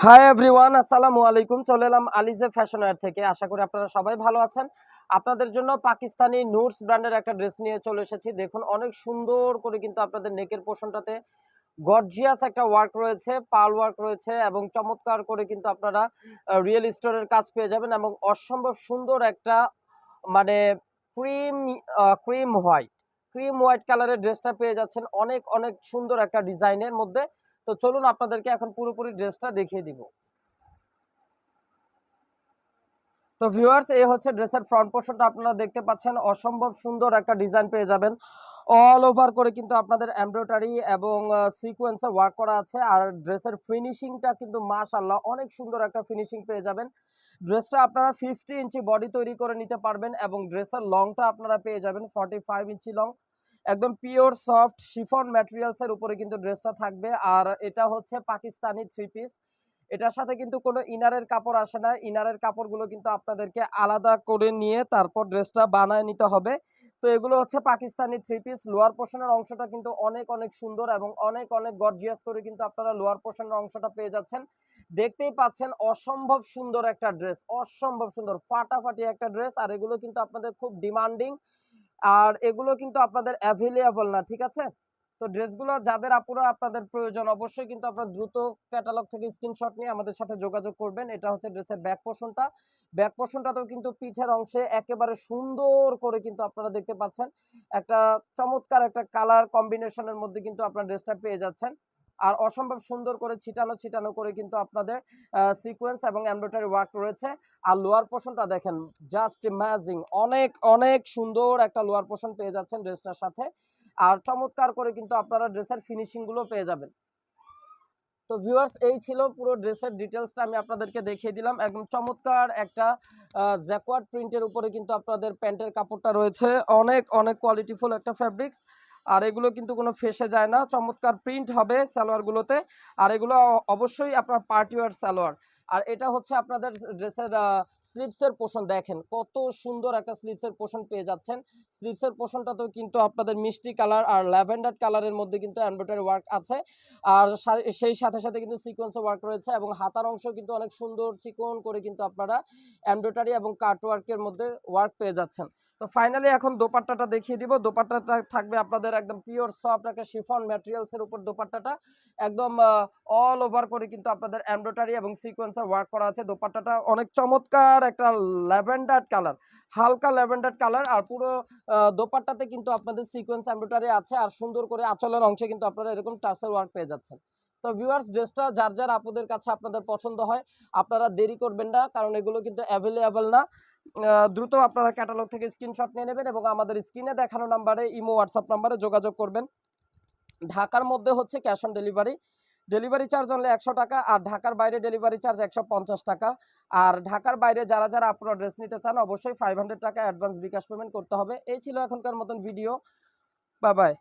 Hi everyone, আসসালামু আলাইকুম। চলে এলাম আলিজে ফ্যাশন ওয়্যার থেকে। আশা করি আপনারা সবাই ভালো আছেন। আপনাদের জন্য পাকিস্তানি নুটস ব্র্যান্ডের একটা ড্রেস নিয়ে চলে এসেছি। দেখুন অনেক সুন্দর করে কিন্তু আপনাদের নেকের পোর্শনটাতে গর্জিয়াস একটা ওয়ার্ক রয়েছে, পার্ল ওয়ার্ক রয়েছে এবং চমৎকার করে কিন্তু আপনারা রিয়েল স্টোনের কাজ পেয়ে যাবেন এবং অসম্ভব সুন্দর একটা মানে ক্রিম ক্রিম হোয়াইট কালারের ড্রেসটা পেয়ে যাচ্ছেন অনেক অনেক সুন্দর একটা ডিজাইনের মধ্যে। তো চলুন আপনাদেরকে এখন পুরোপুরি ড্রেসটা দেখিয়ে দিব। তো ভিউয়ার্স, এই হচ্ছে ড্রেসের ফ্রন্ট পোর্শনটা আপনারা দেখতে পাচ্ছেন। অসম্ভব সুন্দর একটা ডিজাইন পেয়ে যাবেন। অল ওভার করে কিন্তু আপনাদের এমব্রয়ডারি এবং সিকোয়েন্সে ওয়ার্ক করা আছে। আর ড্রেসের ফিনিশিংটা কিন্তু মাশাআল্লাহ অনেক সুন্দর একটা ফিনিশিং পেয়ে যাবেন। ড্রেসটা আপনারা 50 ইঞ্চি বডি তৈরি করে নিতে পারবেন এবং ড্রেসের লংটা আপনারা পেয়ে যাবেন 45 ইঞ্চি লং। একদম পিওর সফট শিফন ম্যাটেরিয়ালসের উপরে কিন্তু ড্রেসটা থাকবে। আর এটা হচ্ছে পাকিস্তানি থ্রি পিস। এটার সাথে কিন্তু কোনো ইনারের কাপড় আসে না। ইনারের কাপড়গুলো কিন্তু আপনাদেরকে আলাদা করে নিয়ে তারপর ড্রেসটা বানায় নিতে হবে। তো এগুলো হচ্ছে পাকিস্তানি থ্রি পিস। লোয়ার পোর্শনের অংশটা কিন্তু অনেক অনেক সুন্দর এবং অনেক অনেক গর্জিয়াস করে কিন্তু আপনারা লোয়ার পোর্শনের অংশটা পেয়ে যাচ্ছেন। দেখতেই পাচ্ছেন অসম্ভব সুন্দর একটা ড্রেস, অসম্ভব সুন্দর ফাটাফাটি একটা ড্রেস। আর এগুলো কিন্তু আপনাদের খুব ডিমান্ডিং, আর এগুলো কিন্তু আপনাদের অ্যাভেলেবল না, ঠিক আছে? তো ড্রেসগুলো যাদের আপুরা আপনাদের প্রয়োজন অবশ্যই কিন্তু আপনারা দ্রুত ক্যাটালগ থেকে স্ক্রিনশট নিয়ে আমাদের সাথে যোগাযোগ করবেন। এটা হচ্ছে ড্রেসের ব্যাক পোর্শনটা। ব্যাক পোর্শনটাতেও কিন্তু পিঠের অংশে একেবারে সুন্দর করে কিন্তু আপনারা দেখতে পাচ্ছেন একটা চমৎকার একটা কালার কম্বিনেশনের মধ্যে কিন্তু আপনারা ড্রেসটা পেয়ে যাচ্ছেন। আর অসম্ভব সুন্দর করে ছিটানো ছিটানো করে কিন্তু আপনাদের সিকোয়েন্স এবং এমব্রয়ডারি ওয়ার্ক রয়েছে। আর লোয়ার পোর্শনটা দেখেন, জাস্ট ইমাজিং, অনেক অনেক সুন্দর একটা লোয়ার পোর্শন পেয়ে যাচ্ছেন ড্রেসটার সাথে। আর চমৎকার করে কিন্তু আপনারা ড্রেসের ফিনিশিং গুলো পেয়ে যাবেন। তো ভিউয়ার্স, এই ছিল পুরো ড্রেসের ডিটেলসটা আমি আপনাদেরকে দেখিয়ে দিলাম। একদম চমৎকার একটা জ্যাকোয়ার্ড প্রিন্টের উপরে কিন্তু আপনাদের প্যান্টের কাপড়টা রয়েছে। অনেক অনেক কোয়ালিটিফুল একটা ফ্যাব্রিক্স। আর এগুলো কিন্তু কোনো ফেসে যায় না, চমৎকার প্রিন্ট হবে সালোয়ারগুলোতে। আর এগুলো অবশ্যই আপনার পার্টি ওয়্যার সালোয়ার। আর এটা হচ্ছে আপনাদের ড্রেসের স্লিভসের পোর্শন। দেখেন কত সুন্দর একটা স্লিভসের পোর্শন পেয়ে যাচ্ছেন। স্লিভসের পোর্শনটাতেও কিন্তু আপনাদের মিষ্টি কালার আর ল্যাভেন্ডার কালারের মধ্যে কিন্তু এমব্রয়ডারি ওয়ার্ক আছে। আর সেই সাথে সাথে কিন্তু সিকোয়েন্সে ওয়ার্ক রয়েছে এবং হাতার অংশ কিন্তু অনেক সুন্দর চিকন করে কিন্তু আপনারা এমব্রয়ডারি এবং কাট ওয়ার্কের মধ্যে ওয়ার্ক পেয়ে যাচ্ছেন। তো ফাইনালি এখন দোপাট্টাটা দেখিয়ে দিব। দোপাট্টাটা থাকবে আপনাদের একদম পিওর সফট একটা শিফন ম্যাটেরিয়ালসের উপর দোপাট্টাটা একদম অল ওভার করে কিন্তু আপনাদের এমব্রয়ডারি এবং সিকোয়েন্সের ওয়ার্ক করা আছে। দোপাট্টাটা অনেক চমৎকার একটা ল্যাভেন্ডার কালার, হালকা ল্যাভেন্ডার কালার। আর পুরো দোপাট্টাতে কিন্তু আপনাদের সিকোয়েন্স এমব্রয়ডারি আছে আর সুন্দর করে আঁচলের অংশে কিন্তু আপনারা এরকম টাসেল ওয়ার্ক পেয়ে যাচ্ছেন। তো ভিউয়ার্স, ড্রেসটা যার যার আপুদের কাছে আপনাদের পছন্দ হয় আপনারা দেরি করবেন না, কারণ এগুলো কিন্তু অ্যাভেলেবল না। দ্রুত আপনারা ক্যাটালগ থেকে স্ক্রিনশট নিয়ে নেবেন এবং আমাদের স্ক্রিনে দেখানো নাম্বারে ইমো হোয়াটসঅ্যাপ নাম্বারে যোগাযোগ করবেন। ঢাকার মধ্যে হচ্ছে cash on delivery. Delivery charge only 100 টাকা। আর ঢাকার বাইরে ডেলিভারি চার্জ 150 টাকা। আর ঢাকার বাইরে যারা যারা আপনারা ড্রেস নিতে চান অবশ্যই 500 টাকা অ্যাডভান্স বিকাশ পেমেন্ট করতে হবে। এই ছিল এখনকার মতন ভিডিও। Bye bye.